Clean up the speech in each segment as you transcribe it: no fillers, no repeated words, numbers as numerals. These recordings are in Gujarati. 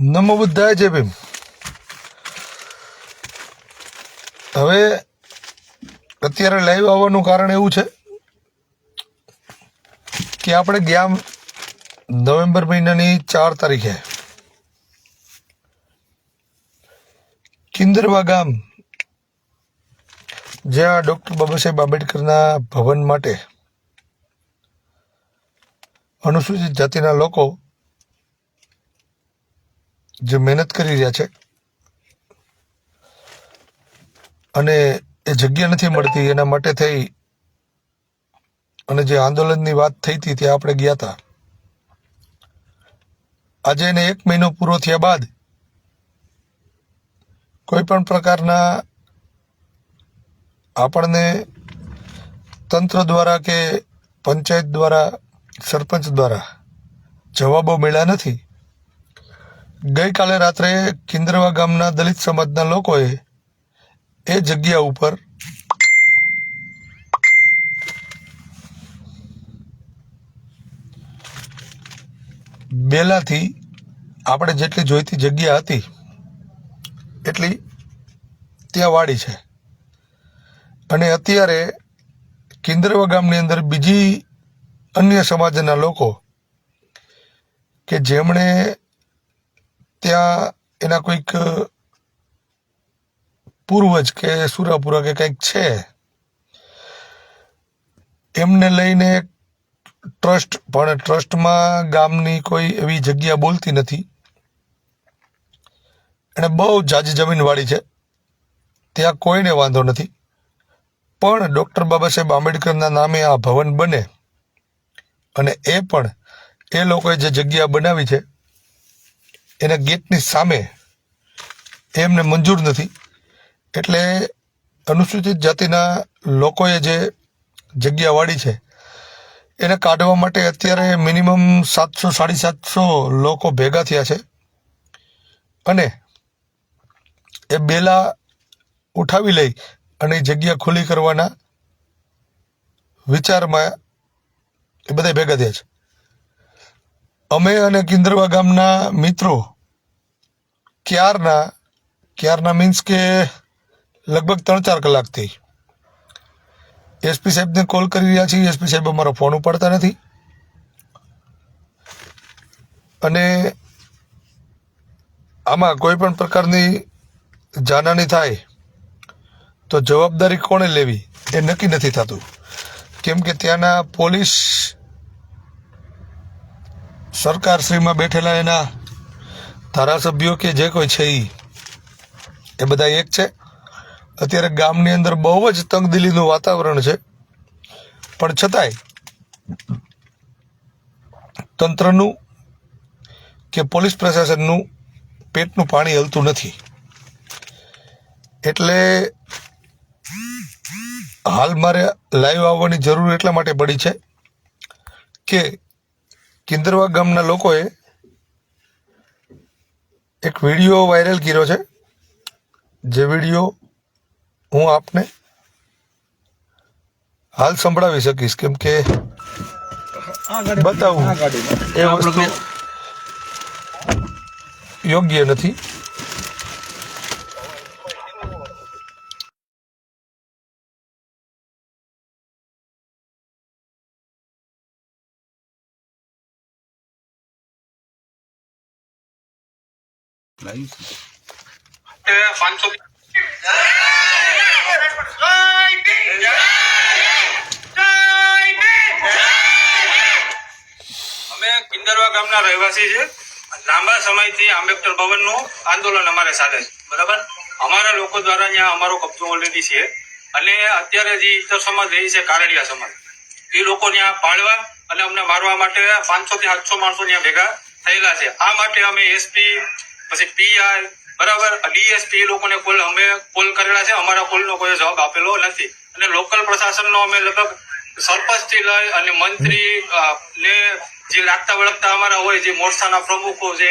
નમો બુદ્ધાય જય ભીમ. હવે અત્યારે લાઈવ આવવાનું કારણ એવું છે કે આપણે ગયા નવેમ્બર મહિનાની 4 તારીખે કિંદરવા ગામ, જ્યાં ડૉક્ટર બાબા સાહેબ આંબેડકરના ભવન માટે અનુસૂચિત જાતિના લોકો જે મહેનત કરી રહ્યા છે અને એ જગ્યા નથી મળતી, એના માટે થઈ અને જે આંદોલનની વાત થઈ હતી ત્યાં આપણે ગયા હતા. આજે એને 1 મહિનો પૂરો થયા બાદ કોઈ પણ પ્રકારના આપણને તંત્ર દ્વારા કે પંચાયત દ્વારા, સરપંચ દ્વારા જવાબો મળ્યા નથી. ગઈકાલે રાત્રે કિંદરવા ગામના દલિત સમાજના લોકોએ એ જગ્યા ઉપર બેલાથી આપણે જેટલી જોઈતી જગ્યા હતી એટલી ત્યાં વાડી છે. અને અત્યારે કિંદરવા ગામની અંદર બીજી અન્ય સમાજના લોકો કે જેમણે ત્યાં એના કોઈક પૂર્વજ કે સુરાપુરા કે કંઈક છે, એમને લઈને ટ્રસ્ટ, પણ ટ્રસ્ટમાં ગામની કોઈ એવી જગ્યા બોલતી નથી. એને બહુ જાજી જમીનવાળી છે, ત્યાં કોઈને વાંધો નથી. પણ ડૉક્ટર બાબા સાહેબ આંબેડકરના નામે આ ભવન બને અને એ પણ એ લોકોએ જે જગ્યા બનાવી છે એના ગેટની સામે એમને મંજૂર નથી. એટલે અનુસૂચિત જાતિના લોકોએ જે જગ્યા વાળી છે એને કાઢવા માટે અત્યારે મિનિમમ 700-750 લોકો ભેગા થયા છે અને એ બેલા ઉઠાવી લઈ અને એ જગ્યા ખુલ્લી કરવાના વિચારમાં એ બધા ભેગા થયા છે. અમે અને કિંદરવા ગામના મિત્રો ક્યારના મીન્સ કે લગભગ 3-4 કલાકથી એસપી સાહેબને કોલ કરી રહ્યા છીએ. એસપી સાહેબ અમારો ફોન ઉપાડતા નથી અને આમાં કોઈ પણ પ્રકારની જાનહાની થાય તો જવાબદારી કોણે લેવી એ નક્કી નથી થતું. કેમ કે ત્યાંના પોલીસ સરકારશ્રીમાં બેઠેલા એના ધારાસભ્યો કે જે કોઈ છે એ બધા એક છે. અત્યારે ગામની અંદર બહુ જ તંગદિલીનું વાતાવરણ છે, પણ છતાંય તંત્રનું કે પોલીસ પ્રશાસનનું પેટનું પાણી હલતું નથી. એટલે હાલ મારે લાઈવ આવવાની જરૂર એટલા માટે પડી છે કે કિંદરવા ગામના લોકોએ એક વિડીયો વાયરલ કર્યો છે, જે વિડીયો હું આપને હાલ સંભળાવી શકીશ. કેમ કે બતાવું એ વસ્તુ યોગ્ય નથી. અમે કિંદરવા ગામના રહેવાસી છે. લાંબા સમયથી આંબેડકર ભવનનું આંદોલન અમારે ચાલે છે, બરાબર. અમારા લોકો દ્વારા અહીંયા અમારો કબજો ઓલરેડી છે અને અત્યારે જે ઇતર સમાજ રહી છે, કારડિયા સમાજ, એ લોકો ત્યાં પાળવા અને અમને મારવા માટે 500 થી 700 માણસો ત્યાં ભેગા થયેલા છે. આ માટે અમે એસપી, પછી પીઆઈ, બરાબર, ડીએસપી લોકોને અમે કોલ કરેલા છે. અમારા કોલનો કોઈ જવાબ આપેલો નથી. અને લોકલ પ્રશાસનનો અમે લગભગ સરપંચથી લઈ અને મંત્રી ને જે લાગતા વળગતા અમારા હોય, જે મોરચાના પ્રમુખો છે,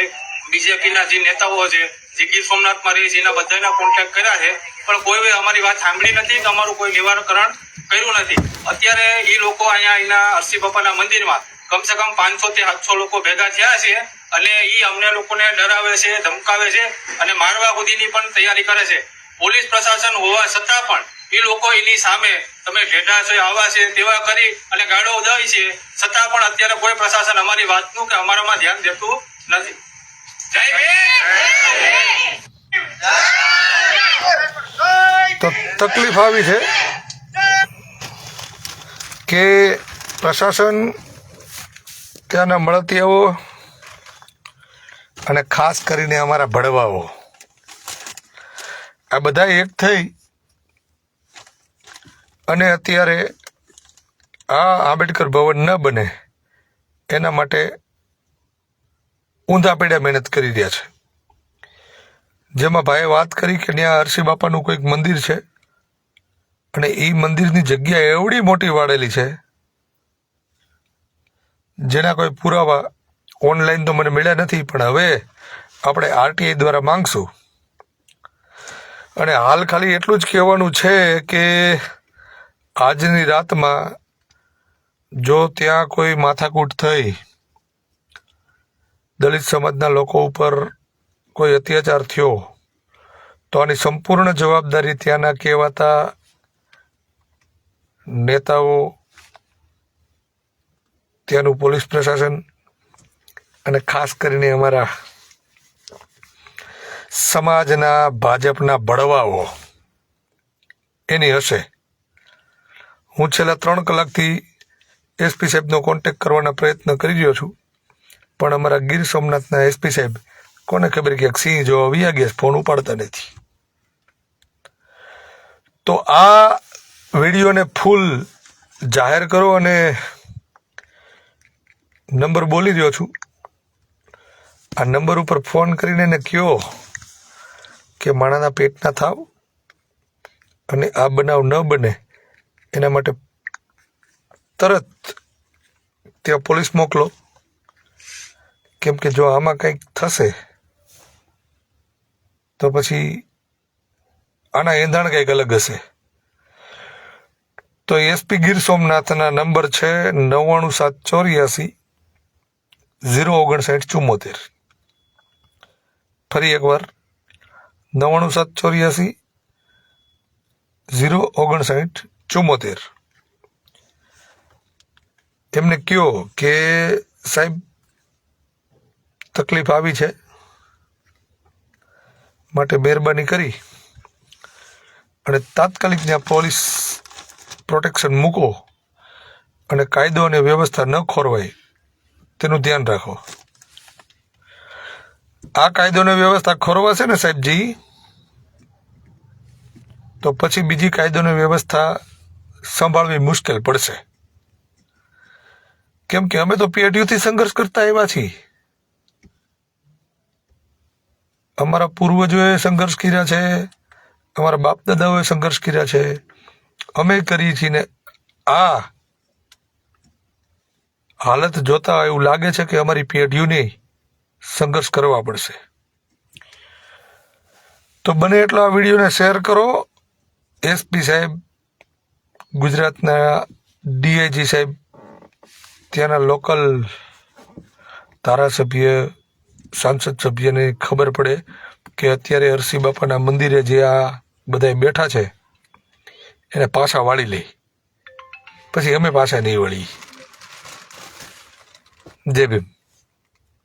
બીજેપીના જે નેતાઓ છે, જે ગીર સોમનાથમાં રહે છે, એના બધાના કોન્ટેક્ટ કર્યા છે, પણ કોઈ અમારી વાત સાંભળી નથી કે અમારું કોઈ નિવારણ કર્યું નથી. અત્યારે એ લોકો અહીંયા એના અરસી બાપાના મંદિરમાં કમસે કમ 500 થી 700 લોકો ભેગા થયા છે અને એ અમને લોકોને ડરાવે છે, ધમકાવે છે અને મારવા સુધીની પણ તૈયારી કરે છે. પોલીસ પ્રશાસન હોવા છતાં પણ એ લોકો એની સામે તમે ઢેઢા છે, આવા છે, તેવા કરી અને ગાળો દઈ છે, છતાં પણ અત્યારે કોઈ પ્રશાસન અમારી વાતનું કે અમારામાં ધ્યાન દેતું નથી. જય ભીમ. તો તકલીફ આવી છે કે પ્રશાસન, ત્યાંના મળતિયાઓ અને ખાસ કરીને અમારા ભડવાઓ આ બધા એક થઈ અને અત્યારે આ આંબેડકર ભવન ન બને એના માટે ઊંધા પેડા મહેનત કરી રહ્યા છે. જેમાં ભાઈએ વાત કરી કે ત્યાં અરસી બાપાનું કોઈક મંદિર છે અને એ મંદિરની જગ્યા એવડી મોટી વાળેલી છે જેના કોઈ પુરાવા ઓનલાઈન તો મને મળ્યા નથી, પણ હવે આપણે આરટીઆઈ દ્વારા માંગશું. અને હાલ ખાલી એટલું જ કહેવાનું છે કે આજની રાતમાં જો ત્યાં કોઈ માથાકૂટ થઈ, દલિત સમાજના લોકો ઉપર કોઈ અત્યાચાર થયો, તો આની સંપૂર્ણ જવાબદારી ત્યાંના કહેવાતા નેતાઓ, ત્યાંનું પોલીસ પ્રશાસન અને ખાસ કરીને અમારા સમાજના ભાજપના ભડવાઓ એની હશે. હું છેલ્લા 3 કલાકથી એસપી સાહેબનો કોન્ટેક્ટ કરવાના પ્રયત્ન કરી રહ્યો છું, પણ અમારા ગીર સોમનાથના એસપી સાહેબ કોને ખબર કે સિંહ જોવા વ્યા ગયા, ફોન ઉપાડતા નથી. તો આ વિડીયોને ફૂલ જાહેર કરો અને નંબર બોલી રહ્યો છું. આ નંબર ઉપર ફોન કરીને એને કહો કે માણાના પેટના થાવ અને આ બનાવ ન બને એના માટે તરત ત્યાં પોલીસ મોકલો. કેમ કે જો આમાં કંઈક થશે તો પછી આના એંધાણ કંઈક અલગ હશે. તો એસપી ગીર સોમનાથના નંબર છે 9974805974. ફરી એકવાર 9974805974. એમને કહો કે સાહેબ તકલીફ આવી છે, માટે મહેરબાની કરી અને તાત્કાલિક ત્યાં પોલીસ પ્રોટેક્શન મૂકો અને કાયદો અને વ્યવસ્થા ન ખોરવાય તેનું ધ્યાન રાખો. આ કાયદો અને વ્યવસ્થા ખોરવાશે ને સાહેબજી, તો પછી બીજી કાયદો અને વ્યવસ્થા સંભાળવી મુશ્કેલ પડશે. કેમ કે અમે તો પેઢીઓથી સંઘર્ષ કરતા આવ્યા છીએ. અમારા પૂર્વજોએ સંઘર્ષ કર્યા છે, અમારા બાપ દાદાઓએ સંઘર્ષ કર્યા છે, અમે કરી છીએ ને આ હાલત જોતા એવું લાગે છે કે અમારી પેઢીઓને સંઘર્ષ કરવા પડશે. તો બને એટલો આ વિડીયોને શેર કરો. એસપી સાહેબ, ગુજરાતના ડીઆઈજી સાહેબ, ત્યાંના લોકલ ધારાસભ્ય, સાંસદ સભ્યને ખબર પડે કે અત્યારે અરસી બાપાના મંદિરે જે આ બધા બેઠા છે એને પાછા વાળી લે, પછી અમે પાછા નહીં વળી. જય ભીમ.